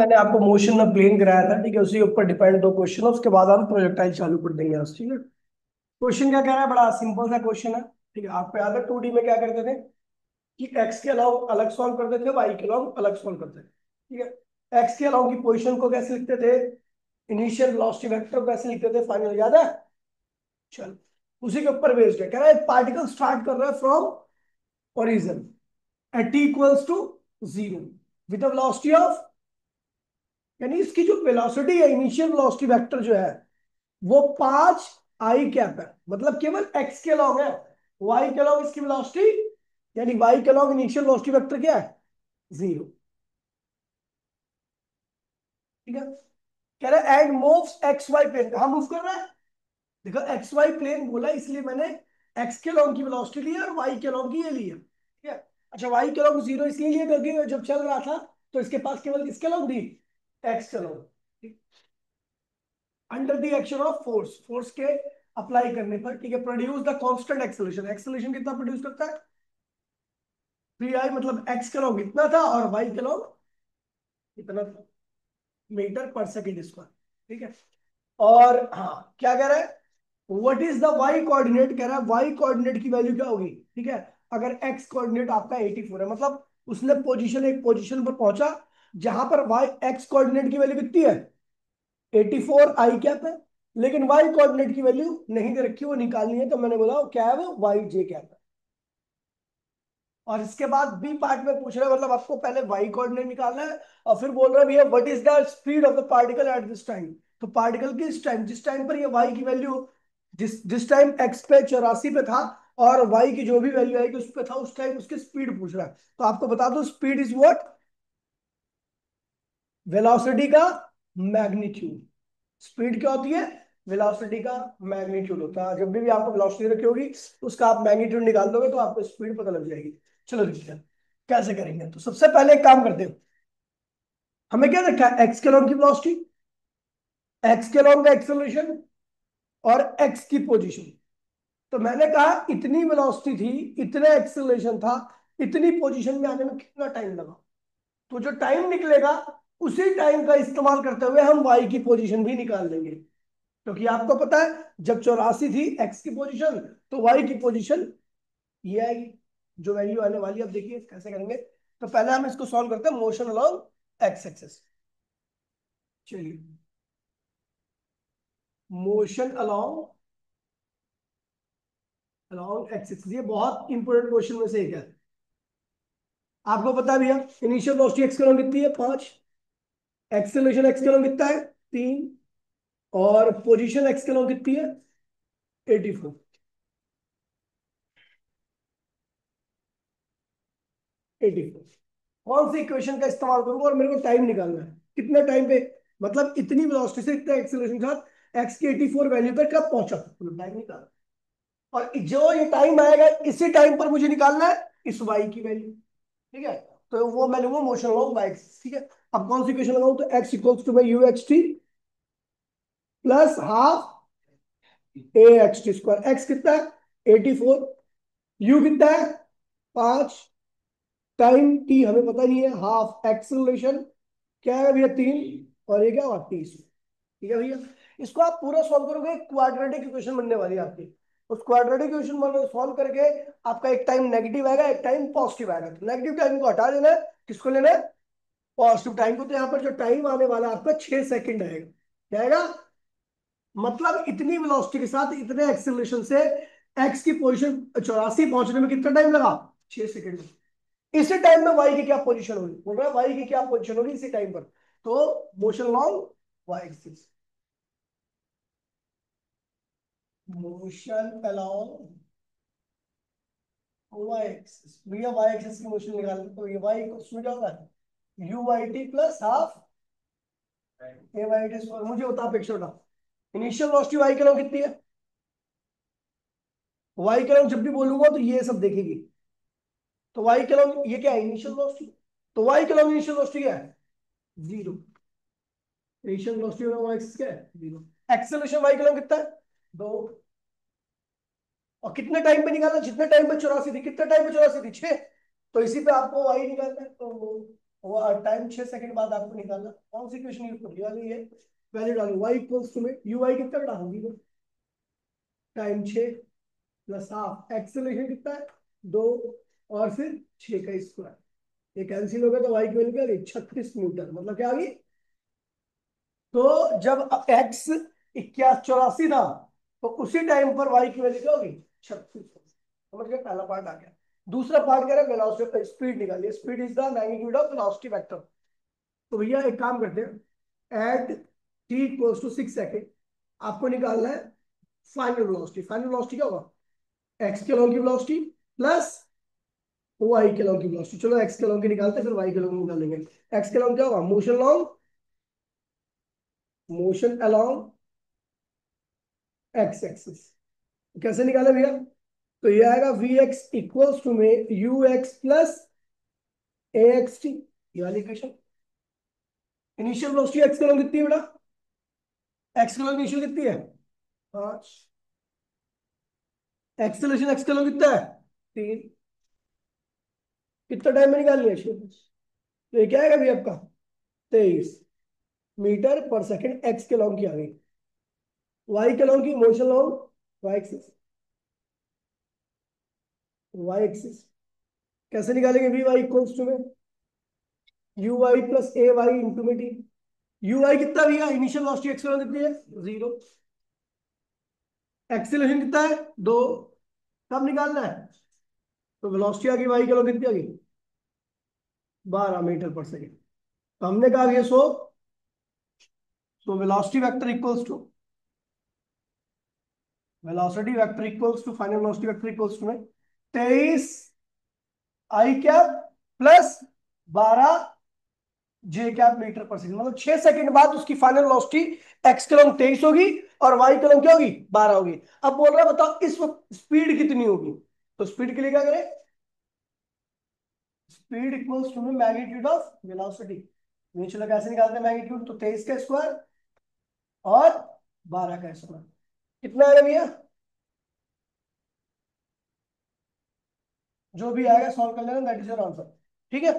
मैंने आपको मोशन में प्लेन कराया था, ठीक है। उसी के ऊपर डिपेंड दो क्वेश्चन है, उसके बाद हम प्रोजेक्टाइल चालू कर देंगे आज, ठीक है। क्वेश्चन क्या कह रहा है, बड़ा सिंपल सा क्वेश्चन है, ठीक है। आपको याद है 2D में क्या करते थे कि एक्स के अलाउ अलग सॉल्व करते थे, वाई के अलाउ अलग सॉल्व करते थे, ठीक है। एक्स के अलाउ की पोजीशन को कैसे लिखते थे, इनिशियल वेलोसिटी वेक्टर को कैसे लिखते थे, फाइनल याद है। चल, उसी के ऊपर बेस्ड है, कह रहा है पार्टिकल स्टार्ट कर रहा है from origin at T equals to zero with velocity of, यानी इसकी जो वेलोसिटी है, इनिशियल वेलोसिटी वेक्टर जो है वो 5 i कैप है, मतलब केवल एक्स के लॉन्ग है। वाई के लॉन्ग इसकी वेलोसिटी, यानी वाई के लॉन्ग इनिशियल वेलोसिटी वेक्टर क्या है, जीरो, ठीक है। कह रहा है and moves X Y plane, कहां मूव कर रहा है, देखो एक्स वाई प्लेन बोला इसलिए मैंने एक्स के लॉन्ग की वेलोसिटी ली है और वाई के लॉन्ग की ये ली है, ठीक है। अच्छा, वाई के लॉन्ग जीरो इसलिए लिया क्योंकि जब चल रहा था तो इसके पास केवल किसके लॉन्ग थी, एक्स के long, under the action of force, force के अप्लाई करने पर, ठीक है। Produce the constant acceleration, acceleration कितना प्रोड्यूस करता है, 3i, मतलब एक्स के लॉन्ग इतना था और वाई के लॉन्ग इतना था, मीटर पर सेकेंड स्क्वायर, ठीक है। और हाँ, क्या कह रहा है, what is the Y coordinate, कह रहा है वाई कोऑर्डिनेट की वैल्यू क्या होगी, ठीक है। अगर एक्स कोऑर्डिनेट आपका 84 है, मतलब उसने पोजीशन, एक पोजीशन पर पहुंचा जहां पर वाई एक्स कोऑर्डिनेट की वैल्यू कितनी है, 84 आई कैप है, लेकिन वाई कोऑर्डिनेट की वैल्यू नहीं दे रखी, वो निकालनी है, तो मैंने बोला क्या है वो, वाई जे कैप है। और इसके बाद बी पार्ट में पूछ रहा है, मतलब आपको पहले वाई कोऑर्डिनेट निकालना है और फिर बोल रहा है भैया what is the speed of the particle at this time, तो पार्टिकल की इस टाइम, जिस टाइम पर ये वाई की वैल्यू, जिस जिस टाइम एक्स पे 84 पे था और वाई की जो भी वैल्यू आएगी उस पे था, उस टाइम उसकी स्पीड पूछ रहा है। तो आपको बता दो स्पीड इज व्हाट, वेलोसिटी का मैग्नीट्यूड। स्पीड क्या होती है, वेलोसिटी का मैग्नीट्यूड होता है। जब भी आपको वेलोसिटी रखी होगी तो उसका आप मैग्नीट्यूड निकाल दोगे तो आपको स्पीड पता लग जाएगी। चलो देखते हैं कैसे करेंगे। तो सबसे पहले एक काम करते हैं, हमें क्या रखा है, एक्स के लॉन्ग की वेलोसिटी, एक्स के लॉन्ग का एक्सेलरेशन और एक्स की पोजीशन। तो मैंने कहा इतनी वेलोसिटी थी, इतना एक्सेलरेशन था, इतनी पोजीशन में आने में कितना टाइम लगा, तो जो टाइम निकलेगा उसी टाइम का इस्तेमाल करते हुए हम वाई की पोजीशन भी निकाल लेंगे, क्योंकि आपको पता है जब 84 थी एक्स की पोजीशन, तो वाई की पोजीशन ये आएगी, जो वैल्यू आने वाली है। अब देखिए कैसे करेंगे। तो पहले हम इसको सॉल्व करते हैं मोशन अलोंग एक्स एक्सिस। चलिए, motion along along x axis, ये बहुत इंपॉर्टेंट क्वेश्चन में से एक है। आपको पता है भैया इनिशियल वेलोसिटी एक्स के लॉन्ग कितनी है, 5, एक्सेलरेशन एक्स के लॉन्ग कितना है, 3, और पोजीशन एक्स के लॉन्ग कितनी है, 84, 84। कौन सी इक्वेशन का इस्तेमाल करूंगा और मेरे को टाइम निकालना है, कितने टाइम पे, मतलब इतनी वेलोसिटी से इतना एक्सेलरेशन के साथ एक्स की 84 वैल्यू पे कब पहुंचा, मतलब टाइम निकालना। और जो ये टाइम आएगा इसी टाइम पर मुझे निकालना है इस वाई की वैल्यू, ठीक है। तो वो मैं लूंगा मोशन अलोंग वाई एक्सिस, ठीक है। अब कौन सी इक्वेशन लगाऊं, तो x equals two by you x T plus half A x T square. X कितना है 84, यू कितना है 5, टाइम टी हमें पता नहीं है, हाफ एक्सेलरेशन क्या है भैया 3, और ये क्या हुआ 30, ठीक है भैया। इसको आप पूरा सॉल्व करोगे, क्वाड्रेटिक इक्वेशन बनने वाली है आपकी। उस क्वाड्रेटिक इक्वेशन सॉल्व करके आपका एक टाइम नेगेटिव आएगा, एक टाइम पॉजिटिव आएगा। तो नेगेटिव टाइम को हटा देना है, किसको लेना है, पॉजिटिव टाइम को। तो यहाँ पर जो टाइम आने वाला है आपका 6 सेकंड आएगा, क्या आएगा, मतलब इतनी वेलोसिटी के साथ इतने एक्सेलरेशन से एक्स की पोजीशन 84 पहुंचने में कितना टाइम लगा, 6 सेकंड। इसी टाइम में वाई की क्या पोजीशन होगी, बोल रहा है वाई की क्या पोजीशन होगी इसी टाइम पर, तो motion along Y axis, motion along Y axis. भैया वाई एक्सिस की मोशन निकाल, तो ये वाई को क्या होगा, U Y T plus half A Y T square. मुझे बता अपेक्षा बता, इनिशियल वेलोसिटी वाई के लॉन्ग कितनी है, वाई के लॉन्ग जब भी बोलूंगा तो ये सब देखेगी। तो वाई के लॉन्ग ये क्या है, इनिशियल वेलोसिटी, तो वाई के लॉन्ग इनिशियल वेलोसिटी क्या है, zero. Initial velocity Y axis क्या है, जीरो। एक्सेलरेशन वाई के लॉन्ग कितना है, 2, और कितने टाइम पे निकालना, जितने टाइम पे 84 थी, कितने टाइम पे 84 थी, 6, तो इसी पे आपको वाई निकालना है। तो वो टाइम 6 सेकंड बाद आपको निकालना। कौन सी इक्वेशन यूज करोगे वाली ये, वैल्यू डालो y इक्वल्स टू में यू आई कितना डालोगी वो, टाइम 6 प्लस हाफ, एक्सेलरेशन कितना है 2, और फिर 6 का स्क्वायर, ये कैंसिल हो गया तो y की वैल्यू क्या आ गई 36 न्यूटन, मतलब क्या आ गई। तो जब x 8184 था तो उसी टाइम पर y की वैल्यू क्या होगी 36। समझ गए, पहला पार्ट आ गया। दूसरा पार्ट कह रहा है वेलोसिटी, स्पीड निकालिए, speed is the magnitude of velocity vector. तो भैया एक काम करते हैं, at t equals to 6 second आपको निकालना है फाइनल वेलोसिटी। फाइनल वेलोसिटी क्या होगा, x के लॉन्ग की वेलोसिटी प्लस y के लॉन्ग की वेलोसिटी। चलो x के लॉन्ग की निकालते हैं, फिर y के लॉन्ग निकालेंगे। x के लॉन्ग क्या होगा, motion long, motion along x axis. कैसे निकाले भैया, तो ये आएगा वी एक्स इक्वल्स टू में you X plus A x T, ये वाली इक्वेशन। इनिशियल वेलोसिटी एक्स के लॉन्ग कितनी है बेटा, एक्स के लॉन्ग इनिशियल कितनी है 5, एक्सेलरेशन एक्स के लॉन्ग कितना है 3, कितना टाइम में निकाल लिया इसको, तो ये क्या आएगा भैया आपका 23 मीटर पर सेकंड एक्स के लॉन्ग की आ गई। वाई के लॉन्ग की motion along Y axis, Y axis कैसे निकालेंगे, वी वाई इक्वल्स टू में U Y plus A Y into में टी। यू वाई कितना भैया, इनिशियल वेलोसिटी एक्स के लॉन्ग कितनी है 0, एक्सेलरेशन कितना है 2, कब निकालना है, तो वेलोसिटी आ गई वाई के लॉन्ग कितनी आ गई 12 मीटर पर सेकंड। तो हमने कहा ये so velocity vector equals to, velocity vector equals to final velocity vector equals to में 23 I cap plus 12 J cap metre पर सेकंड, मतलब 6 सेकंड बाद उसकी फाइनल वेलोसिटी एक्स के लॉन्ग 23 होगी और वाई के लॉन्ग क्या होगी 12 होगी। अब बोल रहा है बताओ इस वक्त स्पीड कितनी होगी, तो स्पीड के लिए क्या करें, speed equals to magnitude of velocity. चलो कैसे निकालते हैं मैग्नीट्यूड, तो 23 का स्क्वायर और 12 का स्क्वायर, कितना आएगा भैया, जो भी आएगा सॉल्व कर लेना, दैट इज योर आंसर। ठीक है,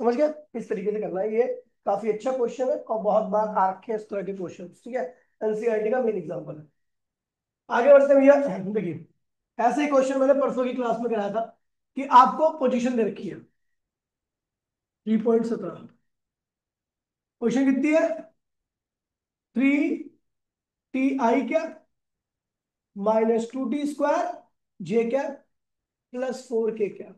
समझ गया, इस तरीके से करना है। ये काफी अच्छा क्वेश्चन है और बहुत बार आ रखे हैं इस तरह के क्वेश्चन, ठीक है, एनसीईआरटी का मेन एग्जांपल है। आगे बढ़ते हैं भैया, देखिए ऐसे ही क्वेश्चन मैंने परसों की क्लास में कराया था कि आपको पोजीशन दे रखी है 3.17, क्वेश्चन कितनी है 3 टी आई क्या -2 टी स्क्वायर जे क्या +4 के क्या।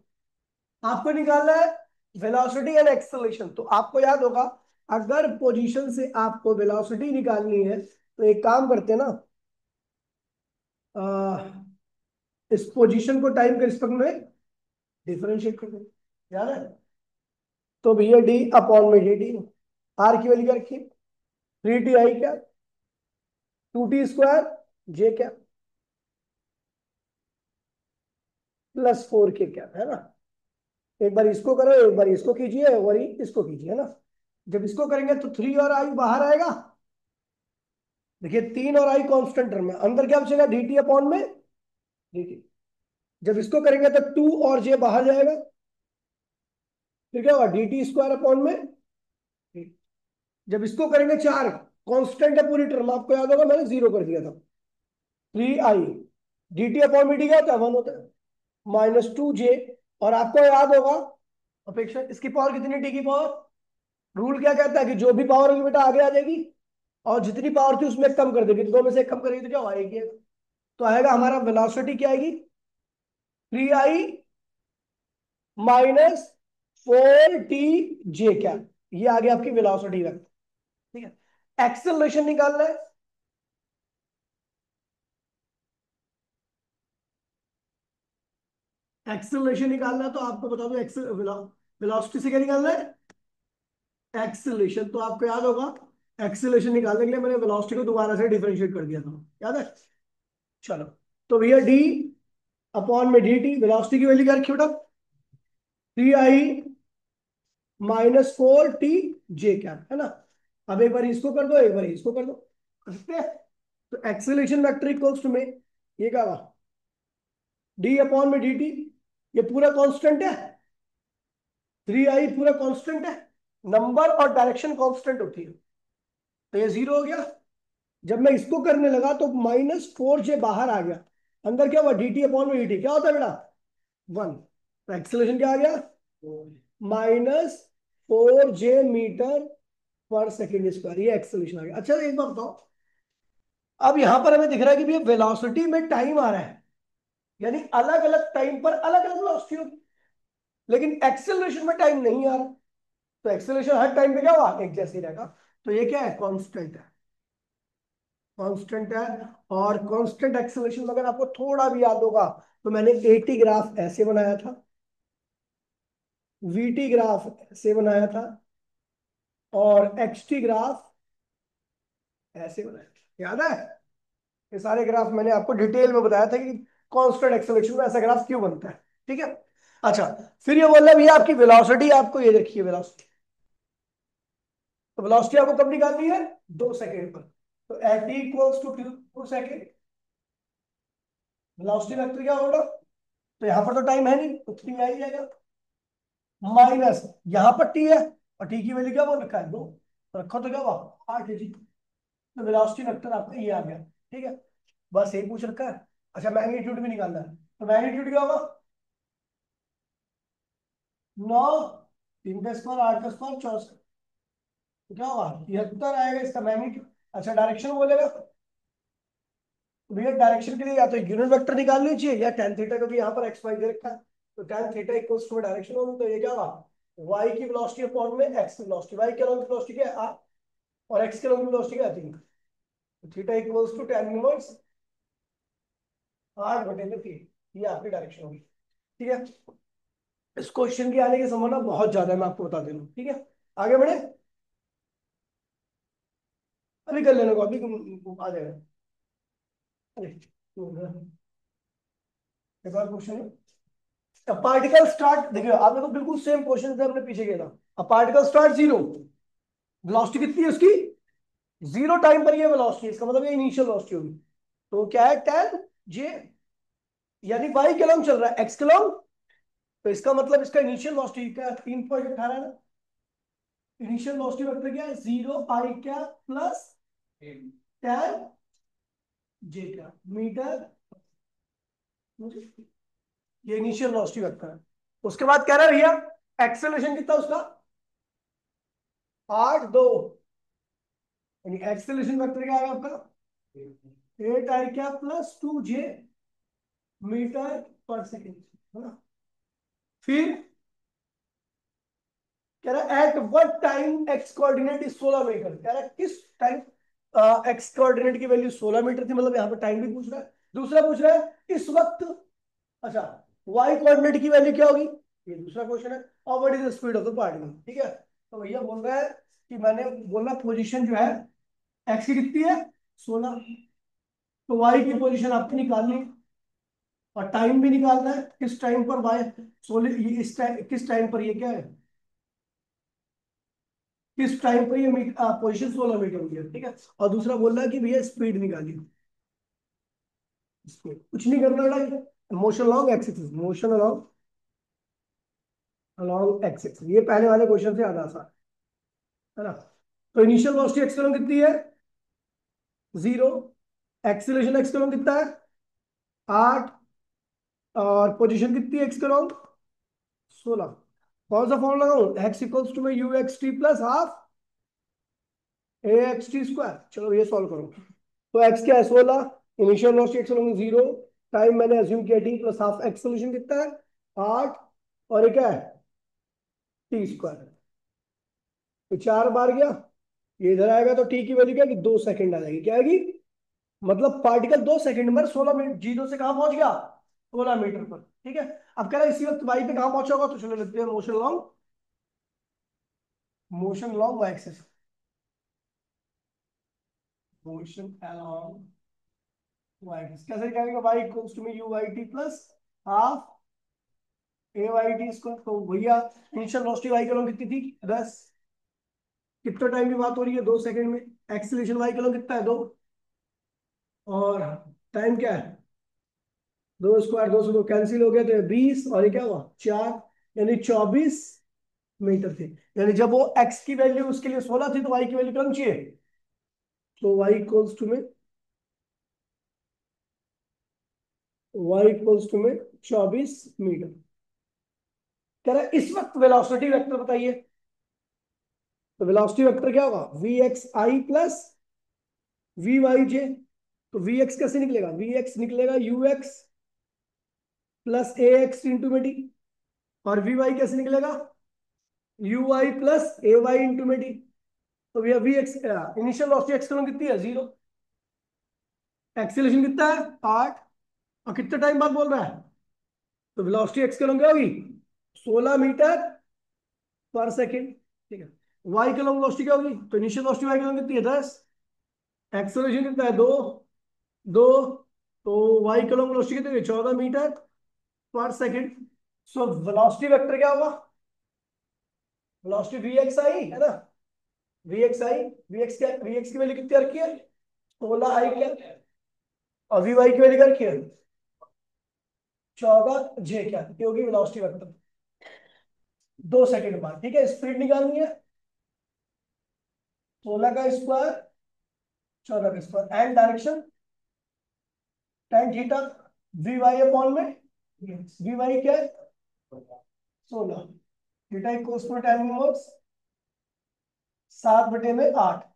आपको निकालना है वेलोसिटी एंड एक्सेलरेशन। तो आपको याद होगा अगर पोजीशन से आपको वेलोसिटी निकालनी है तो एक काम करते हैं ना, इस पोजीशन को टाइम के रिस्पेक्ट में डिफरेंशिएट कर दें, याद है। तो भैया डी अपॉन में डी टी, आर की वैल्यू क्या रखी 3 टी आई क्या 2 टी स्क्वायर जे क्या +4 के क्या, है ना। एक बार इसको करो, एक बार इसको कीजिए, एक बार इसको कीजिए, है ना। जब इसको करेंगे तो 3 और आई बाहर आएगा, देखिए 3 और आई कांस्टेंट टर्म में, अंदर क्या बचेगा डी टी अपॉन में डी टी। जब इसको करेंगे तो 2 और जे बाहर जाएगा, फिर क्या होगा डी टी स्क्वायर अपॉन में dt। जब इसको करेंगे 4, कांस्टेंट है पूरी टर्म, आपको याद होगा मैंने 0 कर दिया था, 3 आई डी टी अपॉन में डी क्या होता है 1 होता है, -2 जे, और आपको याद होगा अपेक्षा इसकी पावर कितनी, टी की पावर, रूल क्या कहता है कि जो भी पावर होगी बेटा आगे आ जाएगी, और जितनी पावर थी उसमें कम कर देगी, तो दो में से एक कम करेगी तो क्या आएगी, तो आएगा हमारा वेलोसिटी क्या आएगी 3 आई -4 टी जे क्या, ये आ गया आपकी वेलोसिटी वेक्टर। ठीक है, एक्सेलरेशन निकालना है, एक्सेलरेशन निकालना है तो आपको बता दो वेलोसिटी से क्या निकालना है एक्सेलरेशन। तो आपको याद होगा एक्सेलरेशन निकालने के लिए मैंने वेलोसिटी को दोबारा से डिफरेंशिएट कर दिया था, याद है। चलो, तो भैया डी अपॉन में डी टी, वेलोसिटी की वैल्यू क्या रखी बेटा 3 आई -4 टी जे कैप, है ना। अब एक बार इसको कर दो, एक बार इसको कर दो, कर सकते हैं। तो एक्सेलरेशन वेक्टर इक्वल्स टू में ये क्या हुआ डी अपॉन में डी टी, ये पूरा कांस्टेंट है, 3 आई पूरा कांस्टेंट है, नंबर और डायरेक्शन कांस्टेंट होती है, तो ये 0 हो गया। जब मैं इसको करने लगा तो -4j बाहर आ गया, अंदर क्या हुआ, dt अपॉन में dt क्या होता है बेटा, 1। तो एक्सेलरेशन क्या आ गया, -4j मीटर पर सेकेंड स्क्वायर, ये एक्सेलरेशन आ गया। अच्छा एक बात बताओ, अब यहां पर हमें दिख रहा है कि भैया वेलोसिटी में टाइम आ रहा है, यानी अलग अलग टाइम पर अलग अलग वेलोसिटी होगी, लेकिन एक्सेलरेशन में टाइम नहीं आ रहा, तो एक्सेलरेशन हर टाइम पे क्या हुआ, एक जैसे ही रहेगा। तो ये क्या है, कांस्टेंट है, कांस्टेंट है। और कांस्टेंट एक्सेलरेशन अगर आपको थोड़ा भी याद होगा, तो मैंने एटी ग्राफ ऐसे बनाया था, वीटी ग्राफ ऐसे बनाया था, और एक्सटी ग्राफ ऐसे बनाया था, याद है। ये सारे ग्राफ मैंने आपको डिटेल में बताया था कि कांस्टेंट एक्सेलरेशन में ऐसा ग्राफ क्यों बनता है, ठीक है। अच्छा, फिर ये बोल रहा है भैया आपकी वेलोसिटी, आपको ये देखिए वेलोसिटी, तो वेलोसिटी आपको कब निकालनी है, 2 सेकेंड पर। तो at equals to 2 second, velocity vector क्या होगा, तो यहां पर तो टाइम है नहीं, तो 3 आ ही जाएगा, माइनस यहां पर टी है, और टी की वैल्यू क्या बोल रखा है, 2, तो रखो तो क्या हुआ, 8 है जी। तो वेलोसिटी वेक्टर आपका ये आ गया, ठीक है। बस यही पूछ रखा है। अच्छा मैग्नीट्यूड भी निकालना है, तो मैग्नीट्यूड क्या होगा, 9, 3 का स्क्वायर, 8 का स्क्वायर, 64, तो क्या होगा 73 आएगा इसका मैग्नीट्यूड। अच्छा डायरेक्शन बोलेगा, तो भैया डायरेक्शन के लिए या तो यूनिट वेक्टर निकाल लीजिए, या tan थीटा, क्योंकि यहाँ पर एक्स वाई दे रखा है, तो tan theta equals to direction होगी, तो ये क्या होगा, y की वेलोसिटी अपॉन में x की वेलोसिटी, y के अलॉन्ग की वेलोसिटी क्या है r, और x के अलॉन्ग की वेलोसिटी क्या है 3, तो theta equals to tan inverse 8/3, ये आपकी डायरेक्शन होगी, ठीक है। इस क्वेश्चन की आने की संभावना बहुत ज्यादा है, मैं आपको बता दे रहा हूँ, ठीक है। आगे बढ़े, अभी कर लेने को, अभी आ जाएगा। अरे, एक और क्वेश्चन है, पार्टिकल स्टार्ट, देखिए आपने तो बिल्कुल सेम क्वेश्चन से हमने पीछे किया था। अब पार्टिकल स्टार्ट 0, वेलोसिटी कितनी है उसकी, 0 टाइम पर ये वेलोसिटी, इसका मतलब ये इनिशियल वेलोसिटी होगी, तो क्या है tan j, यानी y के लॉन्ग चल रहा है, x के लॉन्ग, तो इसका मतलब इसका इनिशियल वेलोसिटी क्या है, 3.18 है ना। इनिशियल वेलोसिटी वेक्टर क्या है, 0 क्या प्लस tan j क्या मीटर, ये इनिशियल वेलोसिटी वेक्टर है। उसके बाद कह रहा है भैया एक्सेलरेशन कितना उसका, 8 2, यानी एक्सेलरेशन वेक्टर क्या है आपका, 8 क्या प्लस 2j मीटर पर सेकेंड, है ना। फिर कह रहा है at what time X coordinate is 16 metre, कह रहा है किस टाइम एक्स कोऑर्डिनेट की वैल्यू 16 मीटर थी, मतलब यहाँ पर टाइम भी पूछ रहा है। दूसरा पूछ रहा है इस वक्त, अच्छा वाई कोऑर्डिनेट की वैल्यू क्या होगी, ये दूसरा क्वेश्चन है। और what is the speed of the particle, ठीक है। तो भैया बोल रहा है कि मैंने बोला पोजीशन जो है एक्स की कितनी है 16, तो वाई की पोजीशन आपको निकालनी है, और टाइम भी निकालना है, किस टाइम पर वाई 16, इस टाइम किस टाइम पर ये क्या है, किस टाइम पर ये पोजीशन 16 मीटर हुई है, ठीक है। और दूसरा बोल रहा है कि भैया स्पीड निकालिए, स्पीड कुछ नहीं करना बेटा, motion along x axis, motion along along x axis, ये पहले वाले क्वेश्चन से ज्यादा आसान है ना। तो इनिशियल वेलोसिटी एक्स कितनी है, 0, एक्सीलरेशन एक्स कितना है 8, और पोजीशन कितनी है एक्स 16। कौन सा फॉर्म लगाऊं, एक्स इक्वल्स टू में you x T plus half A x T square, चलो ये सॉल्व करो। तो एक्स क्या है 16, इनिशियल वेलोसिटी एक्स 0, टाइम मैंने अज्यूम किया टी प्लस हाफ, एक्सेलरेशन कितना है 8, और ये क्या है टी स्क्वायर, तो 4 बार गया, ये इधर आएगा तो टी की वैल्यू क्या है 2 सेकंड आ जाएगी, क्या आएगी, मतलब पार्टिकल 2 सेकंड में 16 मीटर, जीरो से कहां पहुंच गया 16 मीटर पर, ठीक है। अब कह रहा है इसी वक्त वाई पे कहां पहुंचा होगा, तो चलो लिखते हैं motion along Y axis, motion along Y axis कैसे निकालेंगे, वाई इक्वल्स टू में U Y T plus half A Y T square, तो भैया इनिशियल वेलोसिटी वाई के लॉन्ग कितनी थी 10, कितना टाइम की बात हो रही है 2 सेकंड में, एक्सीलरेशन वाई के लॉन्ग कितना है 2, और टाइम क्या है 2 स्क्वायर, 2 से 2 कैंसिल हो गया, तो 20, और ये क्या हुआ 4, यानी 24 मीटर थी। यानी जब वो एक्स की वैल्यू उसके लिए 16 थी तो वाई की वैल्यू कम चाहिए, तो वाई इक्वल्स टू में 24 मीटर। कह रहा है इस वक्त वेलोसिटी वेक्टर बताइए। तो वेलोसिटी वेक्टर क्या होगा, V X I plus V Y J. तो वी एक्स कैसे निकलेगा, वी एक्स निकलेगा U X plus A X into में टी। और वी वाई कैसे निकलेगा, U Y plus A Y into में टी। तो भैया V X initial velocity acceleration कितनी है, 0। एक्सीलरेशन कितना है, 8। और कितने टाइम बाद बोल रहा है, तो वेलोसिटी एक्सलेशन क्या होगी, 16 मीटर पर सेकेंड। ठीक है। वाई के लॉन्ग वेलोसिटी क्या होगी, तो इनिशियल वेलोसिटी वाई के लॉन्ग कितनी है, 10। एक्सेलरेशन कितना है, 2 2। तो वाई के लॉन्ग वेलोसिटी कितनी है, 14 मीटर पर सेकेंड। सो वेलोसिटी वेक्टर क्या होगा, वेलोसिटी वी एक्स आई है ना, V X I, V X की वैल्यू कितनी रखी है, 16 आई क्या, और वी वाई की वैल्यू क्या रखी है, 14 जे क्या, कितनी होगी वेलोसिटी वेक्टर। 2 सेकंड बाद। ठीक है, स्पीड निकालनी है, 16 का स्क्वायर 14 का square, and direction tan theta, V Y upon में वी वाई क्या है, 16। Theta equals to tan inverse 7/8।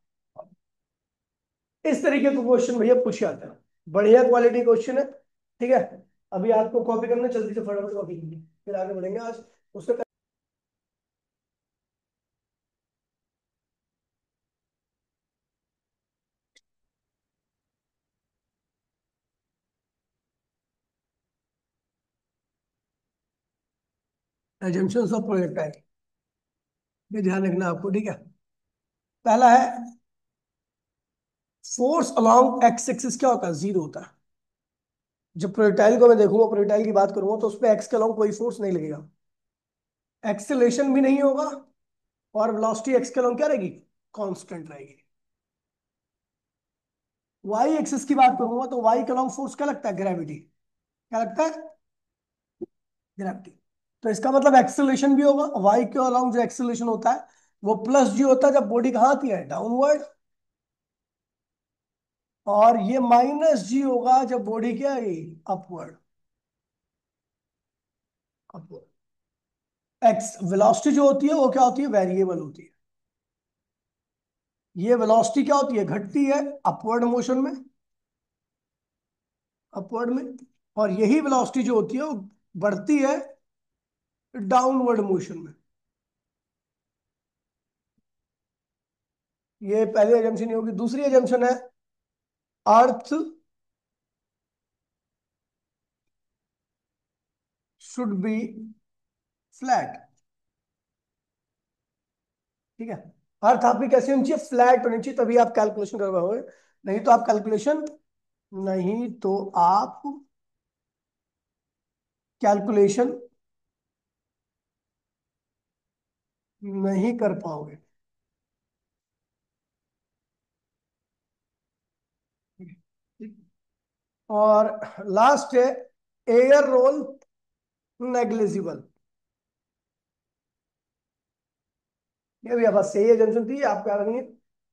इस तरीके का क्वेश्चन भैया पूछे जाते हैं, बढ़िया क्वालिटी क्वेश्चन है। ठीक है, अभी आपको कॉपी करना, जल्दी से फटाफट कॉपी कीजिए, फिर आगे बढ़ेंगे आज। उसका एजम्पशंस ऑफ प्रोजेक्टाइल, ये ध्यान रखना आपको। ठीक है, पहला है फोर्स अलोंग एक्स एक्सिस क्या होता है, 0 होता है। जब प्रोजेक्टाइल को मैं देखूंगा, प्रोजेक्टाइल की बात करूंगा, तो उस पर एक्स के अलोंग कोई फोर्स नहीं लगेगा, एक्सेलेरेशन भी नहीं होगा, और वेलोसिटी एक्स के अलोंग क्या रहेगी, कांस्टेंट रहेगी। वाई एक्सिस की बात करूंगा तो वाई के अलोंग फोर्स क्या लगता है, ग्रेविटी। क्या लगता है, ग्रेविटी। तो इसका मतलब एक्सेलरेशन भी होगा, वाई के अलोंग जो एक्सेलरेशन होता है वो प्लस जी होता है जब बॉडी कहाँ आती है, डाउनवर्ड। और ये माइनस जी होगा जब बॉडी क्या है, अपवर्ड। अपवर्ड। एक्स वेलोसिटी जो होती है वो क्या होती है, वेरिएबल होती है। ये वेलोसिटी क्या होती है, घटती है अपवर्ड मोशन में, अपवर्ड में। और यही वेलोसिटी जो होती है वो बढ़ती है डाउनवर्ड मोशन में। ये पहली एजम्पशन होगी। दूसरी एजम्पशन है अर्थ शुड बी फ्लैट। ठीक है, अर्थ आपकी कैसी होनी चाहिए, फ्लैट होनी चाहिए, तभी आप कैलकुलेशन कर पाओगे। नहीं तो आप कैलकुलेशन नहीं तो आप कैलकुलेशन नहीं कर पाओगे। और लास्ट है एयर रोल नेग्लिजिबल। ये भी बस सही है, जंक्शन थी, आप क्या करेंगे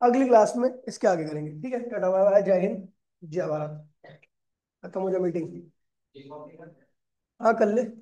अगली क्लास में इसके आगे करेंगे। ठीक है, टाटा बाय बाय, जय हिंद, जय भारत। खत्म हो जाए मीटिंग। हाँ कर ले।